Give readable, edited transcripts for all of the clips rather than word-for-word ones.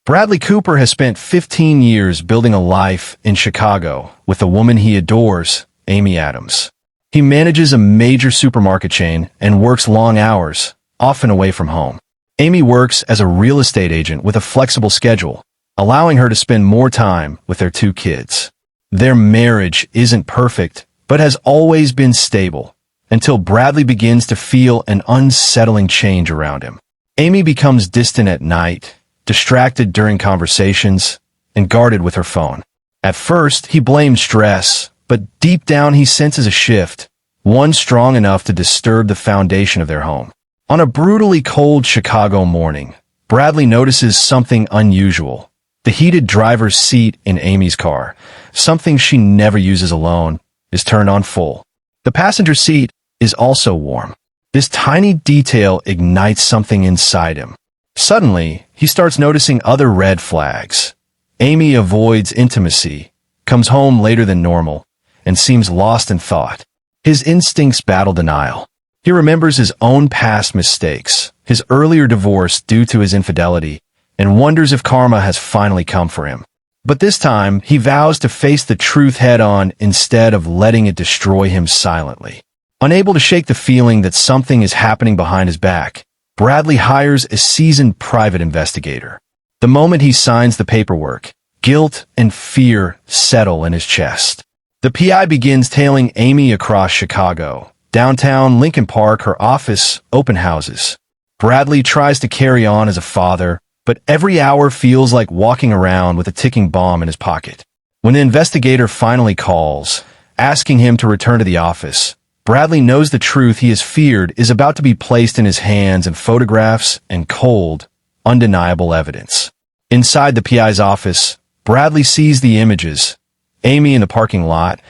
Bradley Cooper has spent 15 years building a life in Chicago with the woman he adores, Amy Adams. He manages a major supermarket chain and works long hours, often away from home. Amy works as a real estate agent with a flexible schedule, allowing her to spend more time with their two kids. Their marriage isn't perfect, but has always been stable, until Bradley begins to feel an unsettling change around him. Amy becomes distant at night, distracted during conversations, and guarded with her phone. At first, he blames stress, but deep down he senses a shift, one strong enough to disturb the foundation of their home. On a brutally cold Chicago morning, Bradley notices something unusual. The heated driver's seat in Amy's car, something she never uses alone, is turned on full. The passenger seat is also warm. This tiny detail ignites something inside him. Suddenly, he starts noticing other red flags. Amy avoids intimacy, comes home later than normal, and seems lost in thought. His instincts battle denial. He remembers his own past mistakes, his earlier divorce due to his infidelity, and wonders if karma has finally come for him. But this time, he vows to face the truth head-on instead of letting it destroy him silently. Unable to shake the feeling that something is happening behind his back, Bradley hires a seasoned private investigator. The moment he signs the paperwork, guilt and fear settle in his chest. The PI begins tailing Amy across Chicago, downtown Lincoln Park, her office, open houses. Bradley tries to carry on as a father, but every hour feels like walking around with a ticking bomb in his pocket. When the investigator finally calls, asking him to return to the office, Bradley knows the truth he has feared is about to be placed in his hands in photographs and cold, undeniable evidence. Inside the PI's office, Bradley sees the images. Amy in the parking lot,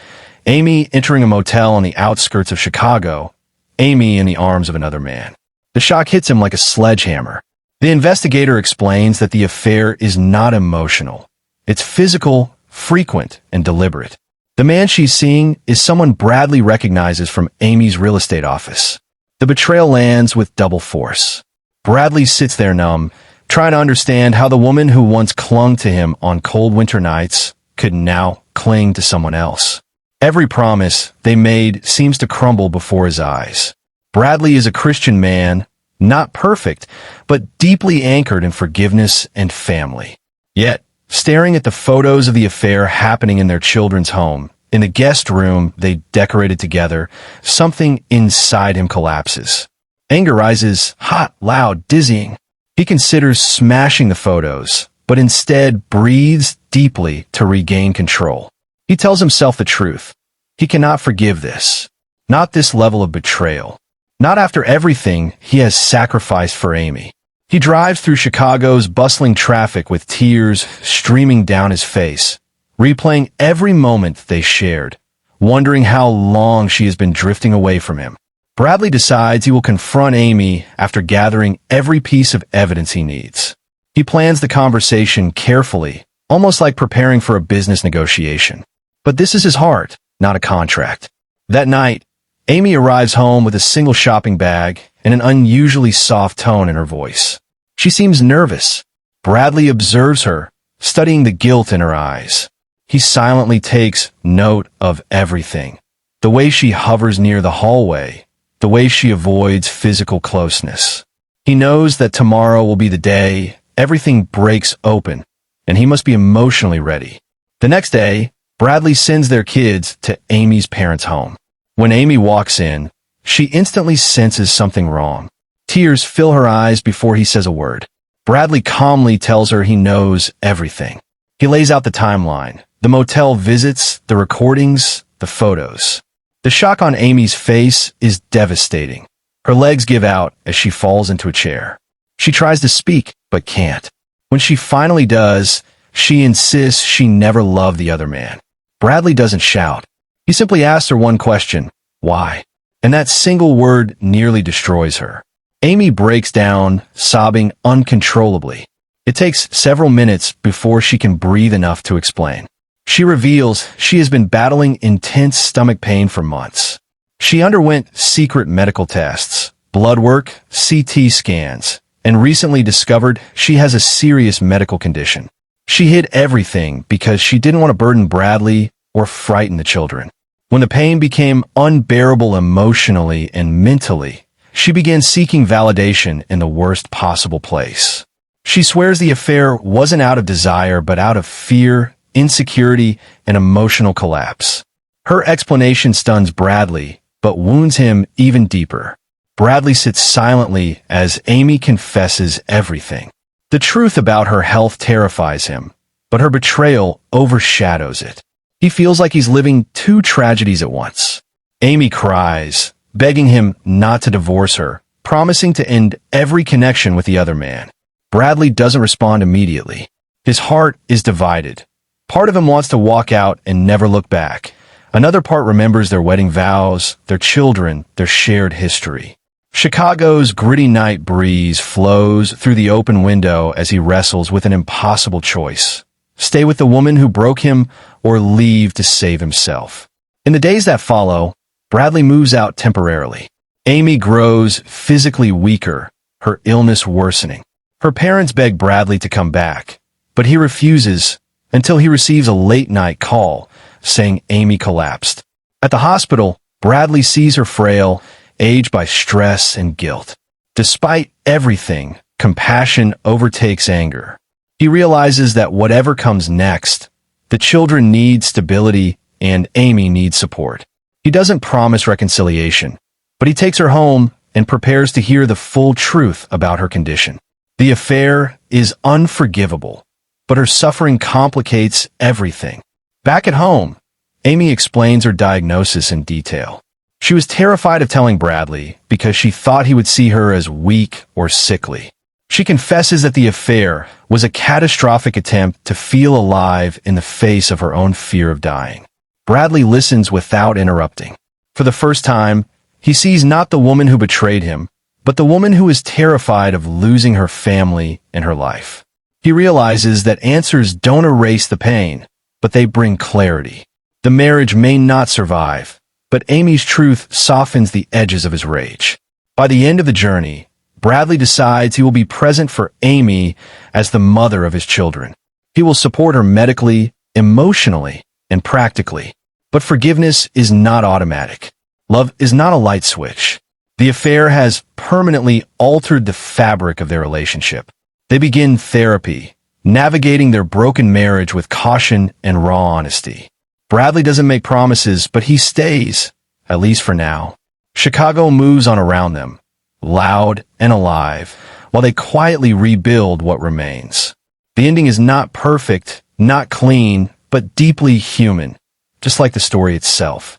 Amy entering a motel on the outskirts of Chicago, Amy in the arms of another man. The shock hits him like a sledgehammer. The investigator explains that the affair is not emotional. It's physical, frequent, and deliberate. The man she's seeing is someone Bradley recognizes from Amy's real estate office. The betrayal lands with double force. Bradley sits there numb, trying to understand how the woman who once clung to him on cold winter nights could now cling to someone else. Every promise they made seems to crumble before his eyes. Bradley is a Christian man, not perfect, but deeply anchored in forgiveness and family. Yet, staring at the photos of the affair happening in their children's home, in the guest room they decorated together, something inside him collapses. Anger rises, hot, loud, dizzying. He considers smashing the photos, but instead breathes deeply to regain control. He tells himself the truth. He cannot forgive this. Not this level of betrayal. Not after everything he has sacrificed for Amy. He drives through Chicago's bustling traffic with tears streaming down his face, replaying every moment they shared, wondering how long she has been drifting away from him. Bradley decides he will confront Amy after gathering every piece of evidence he needs. He plans the conversation carefully, almost like preparing for a business negotiation. But this is his heart, not a contract. That night, Amy arrives home with a single shopping bag and an unusually soft tone in her voice. She seems nervous. Bradley observes her, studying the guilt in her eyes. He silently takes note of everything. The way she hovers near the hallway, the way she avoids physical closeness. He knows that tomorrow will be the day everything breaks open, and he must be emotionally ready. The next day, Bradley sends their kids to Amy's parents' home. When Amy walks in, she instantly senses something wrong. Tears fill her eyes before he says a word. Bradley calmly tells her he knows everything. He lays out the timeline, the motel visits, the recordings, the photos. The shock on Amy's face is devastating. Her legs give out as she falls into a chair. She tries to speak, but can't. When she finally does, she insists she never loved the other man. Bradley doesn't shout. He simply asks her one question, why? And that single word nearly destroys her. Amy breaks down, sobbing uncontrollably. It takes several minutes before she can breathe enough to explain. She reveals she has been battling intense stomach pain for months. She underwent secret medical tests, blood work, CT scans, and recently discovered she has a serious medical condition. She hid everything because she didn't want to burden Bradley or frighten the children. When the pain became unbearable emotionally and mentally, she began seeking validation in the worst possible place. She swears the affair wasn't out of desire but out of fear, insecurity, and emotional collapse. Her explanation stuns Bradley, but wounds him even deeper. Bradley sits silently as Amy confesses everything. The truth about her health terrifies him, but her betrayal overshadows it. He feels like he's living two tragedies at once. Amy cries, begging him not to divorce her, promising to end every connection with the other man. Bradley doesn't respond immediately. His heart is divided. Part of him wants to walk out and never look back. Another part remembers their wedding vows, their children, their shared history. Chicago's gritty night breeze flows through the open window as he wrestles with an impossible choice. Stay with the woman who broke him or leave to save himself. In the days that follow, Bradley moves out temporarily. Amy grows physically weaker, her illness worsening. Her parents beg Bradley to come back, but he refuses until he receives a late-night call saying Amy collapsed. At the hospital, Bradley sees her frail, aged by stress and guilt. Despite everything, compassion overtakes anger. He realizes that whatever comes next, the children need stability and Amy needs support. He doesn't promise reconciliation, but he takes her home and prepares to hear the full truth about her condition. The affair is unforgivable, but her suffering complicates everything. Back at home, Amy explains her diagnosis in detail. She was terrified of telling Bradley because she thought he would see her as weak or sickly. She confesses that the affair was a catastrophic attempt to feel alive in the face of her own fear of dying. Bradley listens without interrupting. For the first time, he sees not the woman who betrayed him, but the woman who is terrified of losing her family and her life. He realizes that answers don't erase the pain, but they bring clarity. The marriage may not survive, but Amy's truth softens the edges of his rage. By the end of the journey, Bradley decides he will be present for Amy as the mother of his children. He will support her medically, emotionally, and practically. But forgiveness is not automatic. Love is not a light switch. The affair has permanently altered the fabric of their relationship. They begin therapy, navigating their broken marriage with caution and raw honesty. Bradley doesn't make promises, but he stays, at least for now. Chicago moves on around them, loud and alive, while they quietly rebuild what remains. The ending is not perfect, not clean, but deeply human, just like the story itself.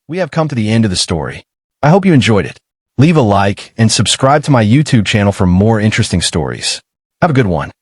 We have come to the end of the story. I hope you enjoyed it. Leave a like and subscribe to my YouTube channel for more interesting stories. Have a good one.